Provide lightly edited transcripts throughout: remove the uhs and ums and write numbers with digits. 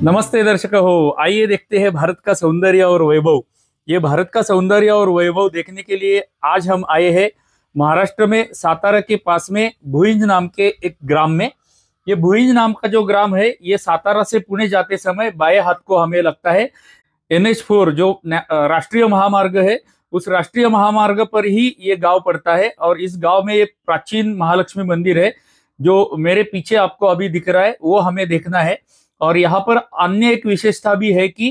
नमस्ते दर्शक हो, आइए देखते हैं भारत का सौंदर्य और वैभव। ये भारत का सौंदर्य और वैभव देखने के लिए आज हम आए हैं महाराष्ट्र में सातारा के पास में भुइंज नाम के एक ग्राम में। ये भुइंज नाम का जो ग्राम है ये सातारा से पुणे जाते समय बाएं हाथ को हमें लगता है NH4 जो राष्ट्रीय महामार्ग है, उस राष्ट्रीय महामार्ग पर ही ये गांव पड़ता है। और इस गांव में एक प्राचीन महालक्ष्मी मंदिर है जो मेरे पीछे आपको अभी दिख रहा है, वो हमें देखना है। और यहाँ पर अन्य एक विशेषता भी है कि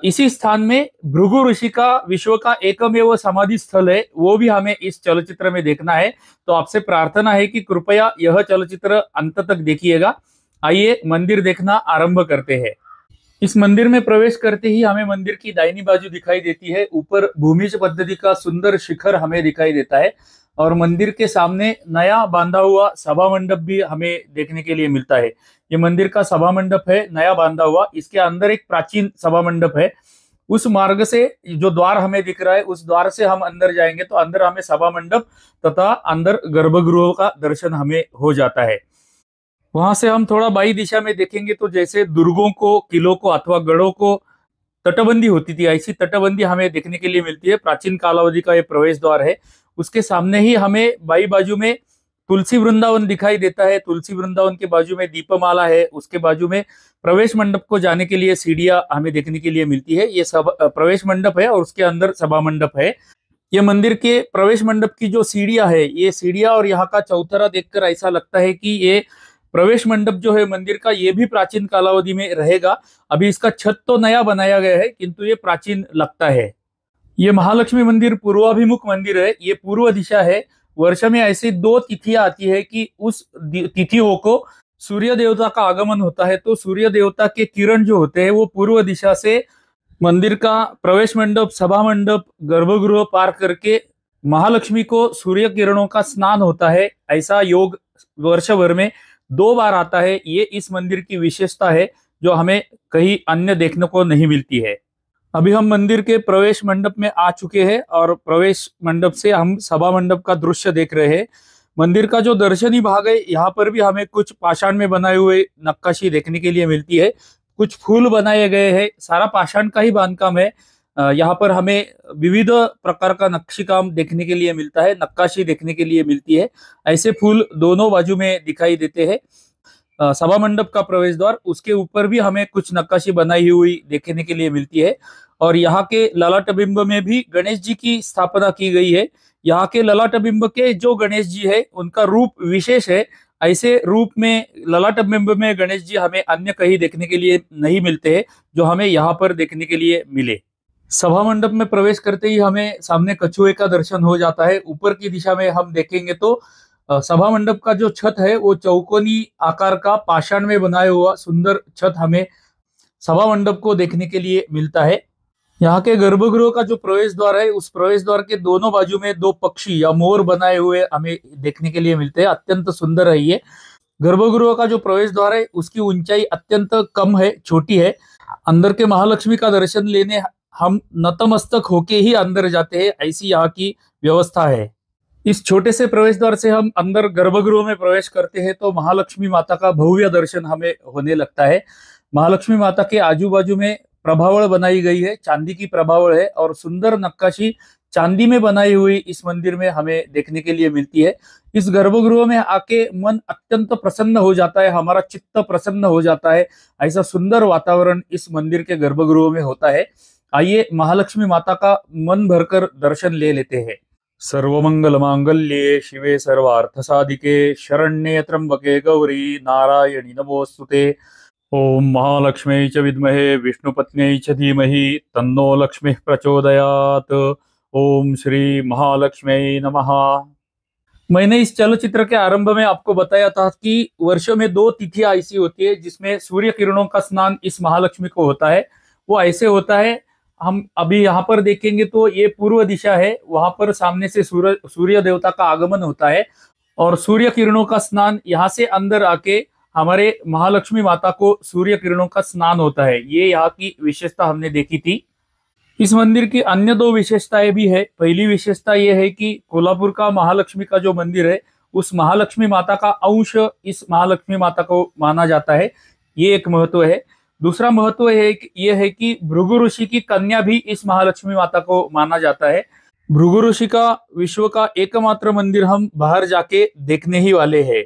इसी स्थान में भृगु ऋषि का विश्व का एकमेव समाधि स्थल है, वो भी हमें इस चलचित्र में देखना है। तो आपसे प्रार्थना है कि कृपया यह चलचित्र अंत तक देखिएगा। आइए मंदिर देखना आरंभ करते हैं। इस मंदिर में प्रवेश करते ही हमें मंदिर की दाहिनी बाजू दिखाई देती है। ऊपर भूमिज पद्धति का सुंदर शिखर हमें दिखाई देता है और मंदिर के सामने नया बांधा हुआ सभा मंडप भी हमें देखने के लिए मिलता है। ये मंदिर का सभा मंडप है, नया बांधा हुआ। इसके अंदर एक प्राचीन सभा मंडप है। उस मार्ग से जो द्वार हमें दिख रहा है, उस द्वार से हम अंदर जाएंगे तो अंदर हमें सभा मंडप तथा अंदर गर्भगृह का दर्शन हमें हो जाता है। वहां से हम थोड़ा बाई दिशा में देखेंगे तो जैसे दुर्गों को, किलों को अथवा गढ़ों को तटबंदी होती थी, ऐसी तटबंदी हमें देखने के लिए मिलती है। प्राचीन कालावधि का ये प्रवेश द्वार है। उसके सामने ही हमें बाई बाजू में तुलसी वृंदावन दिखाई देता है। तुलसी वृंदावन के बाजू में दीपमाला है। उसके बाजू में प्रवेश मंडप को जाने के लिए सीढ़ियां हमें देखने के लिए मिलती है। ये सब प्रवेश मंडप है और उसके अंदर सभा मंडप है। ये मंदिर के प्रवेश मंडप की जो सीढ़ियां है, ये सीढ़ियां और यहाँ का चौतरा देखकर ऐसा लगता है कि ये प्रवेश मंडप जो है मंदिर का, ये भी प्राचीन कालावधि में रहेगा। अभी इसका छत तो नया बनाया गया है किंतु ये प्राचीन लगता है। ये महालक्ष्मी मंदिर पूर्वाभिमुख मंदिर है। ये पूर्व दिशा है। वर्ष में ऐसी दो तिथियां आती है कि उस तिथियों को सूर्य देवता का आगमन होता है, तो सूर्य देवता के किरण जो होते हैं वो पूर्व दिशा से मंदिर का प्रवेश मंडप, सभा मंडप, गर्भगृह पार करके महालक्ष्मी को सूर्य किरणों का स्नान होता है। ऐसा योग वर्ष भर में 2 बार आता है। ये इस मंदिर की विशेषता है जो हमें कहीं अन्य देखने को नहीं मिलती है। अभी हम मंदिर के प्रवेश मंडप में आ चुके हैं और प्रवेश मंडप से हम सभा मंडप का दृश्य देख रहे हैं। मंदिर का जो दर्शनी भाग है, यहाँ पर भी हमें कुछ पाषाण में बनाए हुए नक्काशी देखने के लिए मिलती है। कुछ फूल बनाए गए हैं, सारा पाषाण का ही बांधकाम है। यहाँ पर हमें विविध प्रकार का नक्शी काम देखने के लिए मिलता है, नक्काशी देखने के लिए मिलती है। ऐसे फूल दोनों बाजू में दिखाई देते हैं। सभा मंडप का प्रवेश द्वार, उसके ऊपर भी हमें कुछ नक्काशी बनाई हुई देखने के लिए मिलती है। और यहाँ के ललाट बिंब में भी गणेश जी की स्थापना की गई है। यहाँ के ललाट बिंब के जो गणेश जी है उनका रूप विशेष है। ऐसे रूप में ललाट बिंब में गणेश जी हमें अन्य कहीं देखने के लिए नहीं मिलते हैं जो हमें यहाँ पर देखने के लिए मिले। सभा मंडप में प्रवेश करते ही हमें सामने कछुए का दर्शन हो जाता है। ऊपर की दिशा में हम देखेंगे तो सभा मंडप का जो छत है वो चौकोनी आकार का पाषाण में बनाया हुआ सुंदर छत हमें सभा मंडप को देखने के लिए मिलता है। यहाँ के गर्भगृह का जो प्रवेश द्वार है, उस प्रवेश द्वार के दोनों बाजू में 2 पक्षी या मोर बनाए हुए हमें देखने के लिए मिलते हैं। अत्यंत सुंदर है ये गर्भगृह का जो प्रवेश द्वार है, उसकी ऊंचाई अत्यंत कम है, छोटी है। अंदर के महालक्ष्मी का दर्शन लेने हम नतमस्तक होके ही अंदर जाते हैं, ऐसी यहाँ की व्यवस्था है। इस छोटे से प्रवेश द्वार से हम अंदर गर्भगृह में प्रवेश करते हैं तो महालक्ष्मी माता का भव्य दर्शन हमें होने लगता है। महालक्ष्मी माता के आजू बाजू में प्रभावल बनाई गई है, चांदी की प्रभावल है और सुंदर नक्काशी चांदी में बनाई हुई इस मंदिर में हमें देखने के लिए मिलती है। इस गर्भगृह में आके मन अत्यंत प्रसन्न हो जाता है, हमारा चित्त प्रसन्न हो जाता है। ऐसा सुंदर वातावरण इस मंदिर के गर्भगृह में होता है। आइए महालक्ष्मी माता का मन भरकर दर्शन ले लेते हैं। सर्वमंगल मांगल्ये शिवे सर्वार्थ साधिके शरण्ये त्र्यंबके गौरी नारायणी नमोस्तुते। ओम महालक्ष्मी च विद्महे विष्णुपत्न्यै च धीमहि तन्नो लक्ष्मी प्रचोदयात्। ओम श्री महालक्ष्मी नमः। मैंने इस चलचित्र के आरंभ में आपको बताया था कि वर्ष में 2 तिथियां ऐसी होती है जिसमें सूर्य किरणों का स्नान इस महालक्ष्मी को होता है। वो ऐसे होता है, हम अभी यहाँ पर देखेंगे तो ये पूर्व दिशा है, वहां पर सामने से सूर्य देवता का आगमन होता है और सूर्य किरणों का स्नान यहाँ से अंदर आके हमारे महालक्ष्मी माता को सूर्य किरणों का स्नान होता है। ये यहाँ की विशेषता हमने देखी थी। इस मंदिर की अन्य 2 विशेषताएं भी है। पहली विशेषता ये है कि कोल्हापुर का महालक्ष्मी का जो मंदिर है, उस महालक्ष्मी माता का अंश इस महालक्ष्मी माता को माना जाता है। ये एक महत्व है। दूसरा महत्व ये है कि भृगु ऋषि की कन्या भी इस महालक्ष्मी माता को माना जाता है। भृगु ऋषि का विश्व का एकमात्र मंदिर हम बाहर जाके देखने ही वाले हैं।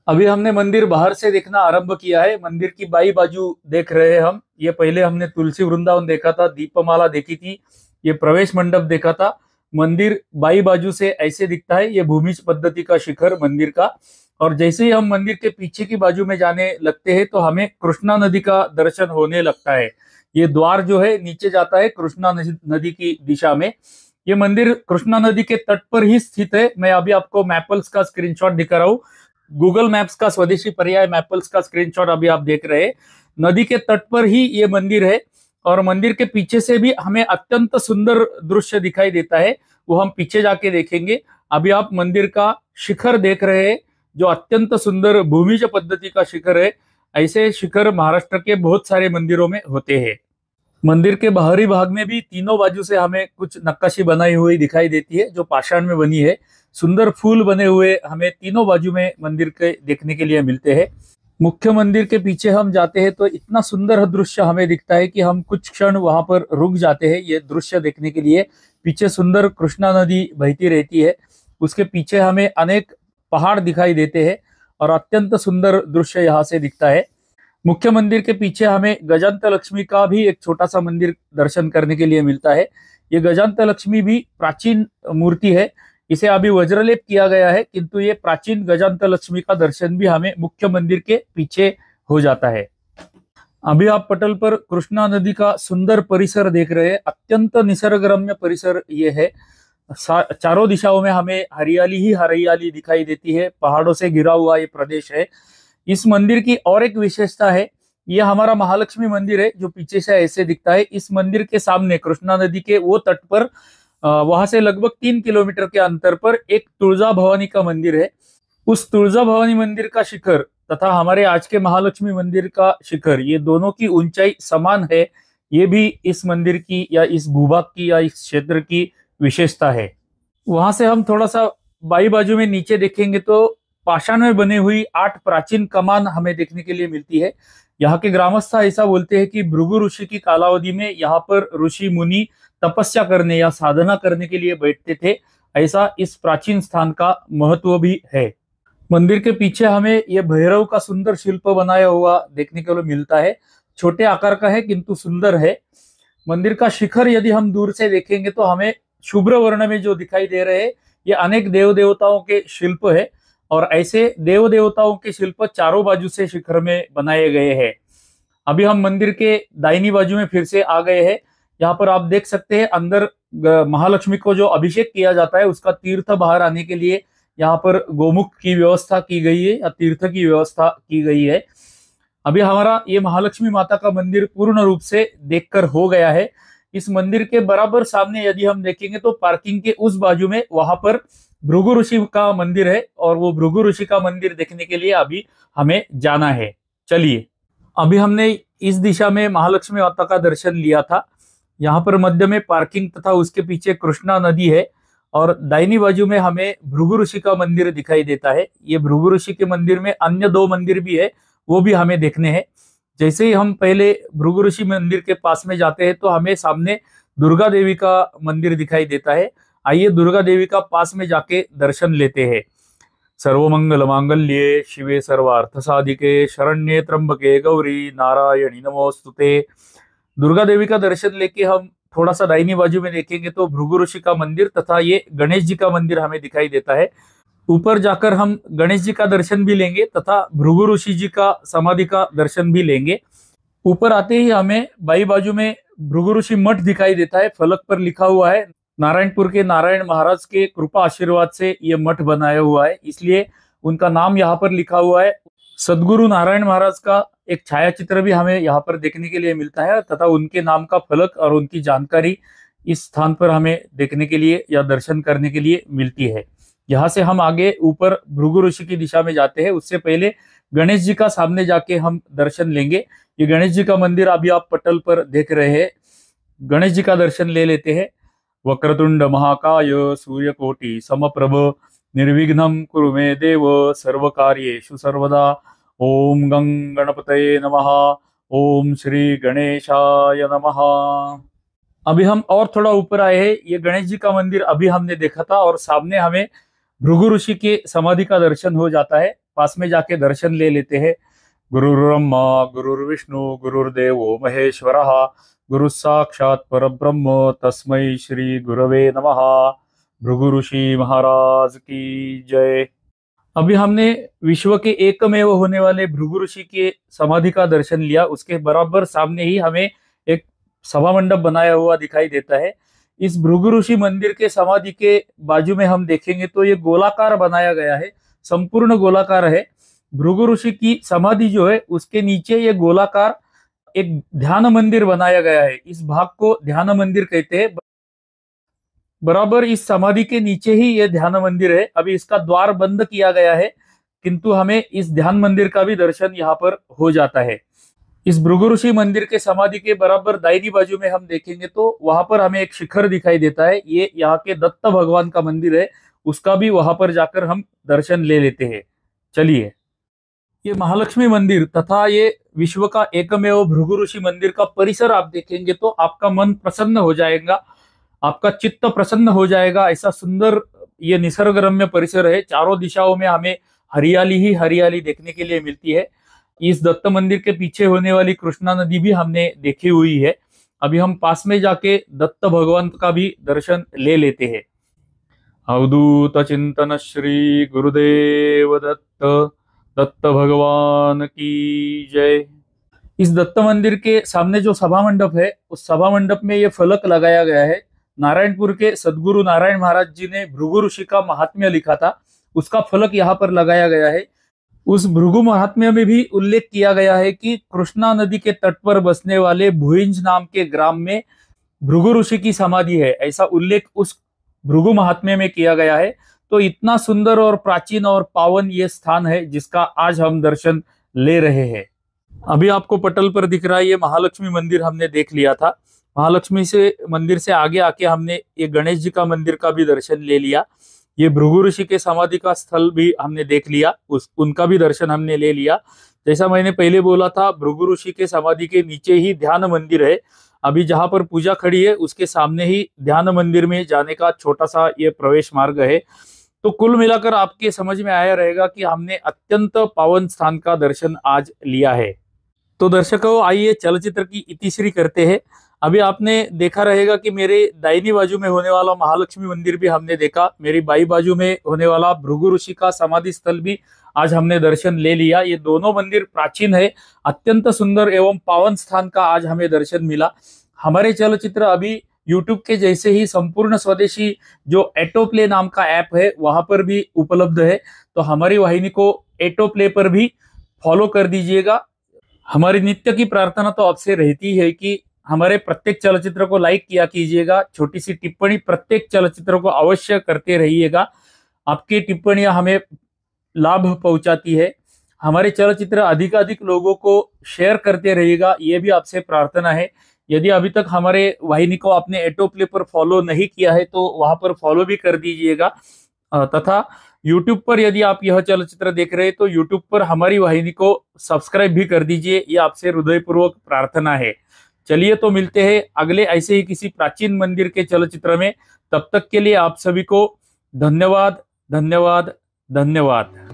अभी हमने मंदिर बाहर से देखना आरंभ किया है। मंदिर की बाई बाजू देख रहे हैं हम। ये पहले हमने तुलसी वृंदावन देखा था, दीपमाला देखी थी, ये प्रवेश मंडप देखा था। मंदिर बाई बाजू से ऐसे दिखता है। ये भूमिज पद्धति का शिखर मंदिर का। और जैसे ही हम मंदिर के पीछे की बाजू में जाने लगते हैं तो हमें कृष्णा नदी का दर्शन होने लगता है। ये द्वार जो है नीचे जाता है कृष्णा नदी की दिशा में। ये मंदिर कृष्णा नदी के तट पर ही स्थित है। मैं अभी आपको मैपल्स का स्क्रीनशॉट दिखा रहा हूँ। गूगल मैप्स का स्वदेशी पर्याय मैपल्स का स्क्रीनशॉट अभी आप देख रहे हैं। नदी के तट पर ही ये मंदिर है और मंदिर के पीछे से भी हमें अत्यंत सुंदर दृश्य दिखाई देता है। वो हम पीछे जाके देखेंगे। अभी आप मंदिर का शिखर देख रहे हैं जो अत्यंत सुंदर भूमिज पद्धति का शिखर है। ऐसे शिखर महाराष्ट्र के बहुत सारे मंदिरों में होते हैं। मंदिर के बाहरी भाग में भी तीनों बाजू से हमें कुछ नक्काशी बनाई हुई दिखाई देती है जो पाषाण में बनी है। सुंदर फूल बने हुए हमें तीनों बाजू में मंदिर के देखने के लिए मिलते हैं। मुख्य मंदिर के पीछे हम जाते हैं तो इतना सुंदर दृश्य हमें दिखता है कि हम कुछ क्षण वहां पर रुक जाते हैं ये दृश्य देखने के लिए। पीछे सुंदर कृष्णा नदी बहती रहती है। उसके पीछे हमें अनेक पहाड़ दिखाई देते हैं और अत्यंत सुंदर दृश्य यहाँ से दिखता है। मुख्य मंदिर के पीछे हमें गजांत लक्ष्मी का भी एक छोटा सा मंदिर दर्शन करने के लिए मिलता है। ये गजांत लक्ष्मी भी प्राचीन मूर्ति है। इसे अभी वज्रलेप किया गया है किंतु ये प्राचीन गजांत लक्ष्मी का दर्शन भी हमें मुख्य मंदिर के पीछे हो जाता है। अभी आप पटल पर कृष्णा नदी का सुंदर परिसर देख रहे हैं। अत्यंत निसर्गरम्य परिसर ये है। चारों दिशाओं में हमें हरियाली ही हरियाली दिखाई देती है। पहाड़ों से घिरा हुआ ये प्रदेश है। इस मंदिर की और एक विशेषता है, यह हमारा महालक्ष्मी मंदिर है जो पीछे से ऐसे दिखता है। इस मंदिर के सामने कृष्णा नदी के वो तट पर वहां से लगभग 3 किलोमीटर के अंतर पर एक तुळजा भवानी का मंदिर है। उस तुळजा भवानी मंदिर का शिखर तथा हमारे आज के महालक्ष्मी मंदिर का शिखर, ये दोनों की ऊंचाई समान है। ये भी इस मंदिर की या इस भूभाग की या इस क्षेत्र की विशेषता है। वहां से हम थोड़ा सा बाई बाजू में नीचे देखेंगे तो पाषाण में बनी हुई 8 प्राचीन कमान हमें देखने के लिए मिलती है। यहाँ के ग्रामस्थ ऐसा बोलते हैं कि भृगु ऋषि की कालावधि में यहाँ पर ऋषि मुनि तपस्या करने या साधना करने के लिए बैठते थे। ऐसा इस प्राचीन स्थान का महत्व भी है। मंदिर के पीछे हमें यह भैरव का सुंदर शिल्प बनाया हुआ देखने के लिए मिलता है। छोटे आकार का है किंतु सुंदर है। मंदिर का शिखर यदि हम दूर से देखेंगे तो हमें शुभ्र वर्ण में जो दिखाई दे रहे हैं ये अनेक देव देवताओं के शिल्प है और ऐसे देव देवताओं के शिल्प चारों बाजू से शिखर में बनाए गए हैं। अभी हम मंदिर के दाहिनी बाजू में फिर से आ गए हैं। यहाँ पर आप देख सकते हैं अंदर महालक्ष्मी को जो अभिषेक किया जाता है उसका तीर्थ बाहर आने के लिए यहाँ पर गोमुख की व्यवस्था की गई है या तीर्थ की व्यवस्था की गई है। अभी हमारा ये महालक्ष्मी माता का मंदिर पूर्ण रूप से देखकर हो गया है। इस मंदिर के बराबर सामने यदि हम देखेंगे तो पार्किंग के उस बाजू में वहां पर भृगु ऋषि का मंदिर है और वो भृगु ऋषि का मंदिर देखने के लिए अभी हमें जाना है। चलिए, अभी हमने इस दिशा में महालक्ष्मी माता का दर्शन लिया था। यहाँ पर मध्य में पार्किंग तथा उसके पीछे कृष्णा नदी है और दाहिनी बाजू में हमें भृगु ऋषि का मंदिर दिखाई देता है। ये भृगु ऋषि के मंदिर में अन्य 2 मंदिर भी है, वो भी हमें देखने हैं। जैसे ही हम पहले भृगु ऋषि मंदिर के पास में जाते हैं तो हमें सामने दुर्गा देवी का मंदिर दिखाई देता है। आइए दुर्गा देवी का पास में जाके दर्शन लेते हैं। सर्वमंगल मांगल्ये शिवे सर्वार्थ साधिके शरण्ये त्र्यंबके गौरी नारायणी नमोस्तुते। दुर्गा देवी का दर्शन लेके हम थोड़ा सा दाहिनी बाजू में देखेंगे तो भृगु ऋषि का मंदिर तथा ये गणेश जी का मंदिर हमें दिखाई देता है। ऊपर जाकर हम गणेश जी का दर्शन भी लेंगे तथा भृगु ऋषि जी का समाधि का दर्शन भी लेंगे। ऊपर आते ही हमें बाई बाजू में भृगु ऋषि मठ दिखाई देता है। फलक पर लिखा हुआ है नारायणपुर के नारायण महाराज के कृपा आशीर्वाद से ये मठ बनाया हुआ है, इसलिए उनका नाम यहाँ पर लिखा हुआ है। सदगुरु नारायण महाराज का एक छायाचित्र भी हमें यहाँ पर देखने के लिए मिलता है तथा उनके नाम का फलक और उनकी जानकारी इस स्थान पर हमें देखने के लिए या दर्शन करने के लिए मिलती है। यहाँ से हम आगे ऊपर भृगु ऋषि की दिशा में जाते हैं। उससे पहले गणेश जी का सामने जाके हम दर्शन लेंगे। ये गणेश जी का मंदिर अभी आप पटल पर देख रहे हैं। गणेश जी का दर्शन ले लेते हैं। वक्रतुंड महाकाय सूर्यकोटि समप्रभ निर्विघ्नं कुरु मे देव सर्वकार्येषु सर्वदा। ओम गं गणपतये नमः। ओम श्री गणेशाय नमः। अभी हम और थोड़ा ऊपर आए हैं। ये गणेश जी का मंदिर अभी हमने देखा था और सामने हमें भृगु ऋषि के समाधि का दर्शन हो जाता है। पास में जाके दर्शन ले लेते हैं। गुरुर्ब्रह्मा गुरुर्विष्णु गुरुर्देवो महेश्वरः गुरु साक्षात परब्रह्म तस्मै श्री गुरवे नमः। भृगु ऋषि महाराज की जय। अभी हमने विश्व के एकमेव होने वाले भृगु ऋषि के समाधि का दर्शन लिया। उसके बराबर सामने ही हमें एक सभा मंडप बनाया हुआ दिखाई देता है। इस भृगु ऋषि मंदिर के समाधि के बाजू में हम देखेंगे तो ये गोलाकार बनाया गया है, संपूर्ण गोलाकार है। भृगु ऋषि की समाधि जो है उसके नीचे ये गोलाकार एक ध्यान मंदिर बनाया गया है। इस भाग को ध्यान मंदिर कहते हैं। बराबर इस समाधि के नीचे ही ये ध्यान मंदिर है। अभी इसका द्वार बंद किया गया है, किंतु हमें इस ध्यान मंदिर का भी दर्शन यहाँ पर हो जाता है। इस भृगु ऋषि मंदिर के समाधि के बराबर दाहिनी बाजू में हम देखेंगे तो वहां पर हमें एक शिखर दिखाई देता है। ये यहाँ के दत्त भगवान का मंदिर है, उसका भी वहां पर जाकर हम दर्शन ले लेते हैं। चलिए, ये महालक्ष्मी मंदिर तथा ये विश्व का एकमेव भृगु ऋषि मंदिर का परिसर आप देखेंगे तो आपका मन प्रसन्न हो जाएगा, आपका चित्त प्रसन्न हो जाएगा। ऐसा सुंदर ये निसर्गरम्य परिसर है। चारों दिशाओं में हमें हरियाली ही हरियाली देखने के लिए मिलती है। इस दत्त मंदिर के पीछे होने वाली कृष्णा नदी भी हमने देखी हुई है। अभी हम पास में जाके दत्त भगवान का भी दर्शन ले लेते हैं। अवधूत चिंतन श्री गुरुदेव दत्त, दत्त भगवान की जय। इस दत्त मंदिर के सामने जो सभा मंडप है, उस सभा मंडप में ये फलक लगाया गया है। नारायणपुर के सदगुरु नारायण महाराज जी ने भृगु ऋषि का महात्म्य लिखा था, उसका फलक यहाँ पर लगाया गया है। उस भृगु महात्म्य में भी उल्लेख किया गया है कि कृष्णा नदी के तट पर बसने वाले भुइंज नाम के ग्राम में भृगु ऋषि की समाधि है, ऐसा उल्लेख उस भृगु महात्म्य में किया गया है। तो इतना सुंदर और प्राचीन और पावन ये स्थान है जिसका आज हम दर्शन ले रहे हैं। अभी आपको पटल पर दिख रहा है ये महालक्ष्मी मंदिर हमने देख लिया था। महालक्ष्मी से मंदिर से आगे आके हमने ये गणेश जी का मंदिर का भी दर्शन ले लिया। ये भृगु ऋषि के समाधि का स्थल भी हमने देख लिया, उनका भी दर्शन हमने ले लिया। जैसा मैंने पहले बोला था, भृगु ऋषि के समाधि के नीचे ही ध्यान मंदिर है। अभी जहां पर पूजा खड़ी है उसके सामने ही ध्यान मंदिर में जाने का छोटा सा ये प्रवेश मार्ग है। तो कुल मिलाकर आपके समझ में आया रहेगा कि हमने अत्यंत पावन स्थान का दर्शन आज लिया है। तो दर्शकों, आइए चलचित्र की इतिश्री करते हैं। अभी आपने देखा रहेगा कि मेरे दाहिनी बाजू में होने वाला महालक्ष्मी मंदिर भी हमने देखा, मेरी बाई बाजू में होने वाला भृगु ऋषि का समाधि स्थल भी आज हमने दर्शन ले लिया। ये दोनों मंदिर प्राचीन है, अत्यंत सुंदर एवं पावन स्थान का आज हमें दर्शन मिला। हमारे चलचित्र अभी यूट्यूब के जैसे ही संपूर्ण स्वदेशी जो एटोप्ले नाम का ऐप है वहां पर भी उपलब्ध है। तो हमारी वाहिनी को एटोप्ले पर भी फॉलो कर दीजिएगा। हमारी नित्य की प्रार्थना तो आपसे रहती है कि हमारे प्रत्येक चलचित्र को लाइक किया कीजिएगा, छोटी सी टिप्पणी प्रत्येक चलचित्र को अवश्य करते रहिएगा। आपकी टिप्पणियां हमें लाभ पहुंचाती है। हमारे चलचित्र अधिकाधिक लोगों को शेयर करते रहिएगा, ये भी आपसे प्रार्थना है। यदि अभी तक हमारे वाहिनी को आपने एटोप्ले पर फॉलो नहीं किया है तो वहां पर फॉलो भी कर दीजिएगा। तथा यूट्यूब पर यदि आप यह चलचित्र देख रहे हैं तो यूट्यूब पर हमारी वाहिनी को सब्सक्राइब भी कर दीजिए, ये आपसे हृदयपूर्वक प्रार्थना है। चलिए, तो मिलते हैं अगले ऐसे ही किसी प्राचीन मंदिर के चलचित्र में। तब तक के लिए आप सभी को धन्यवाद, धन्यवाद, धन्यवाद।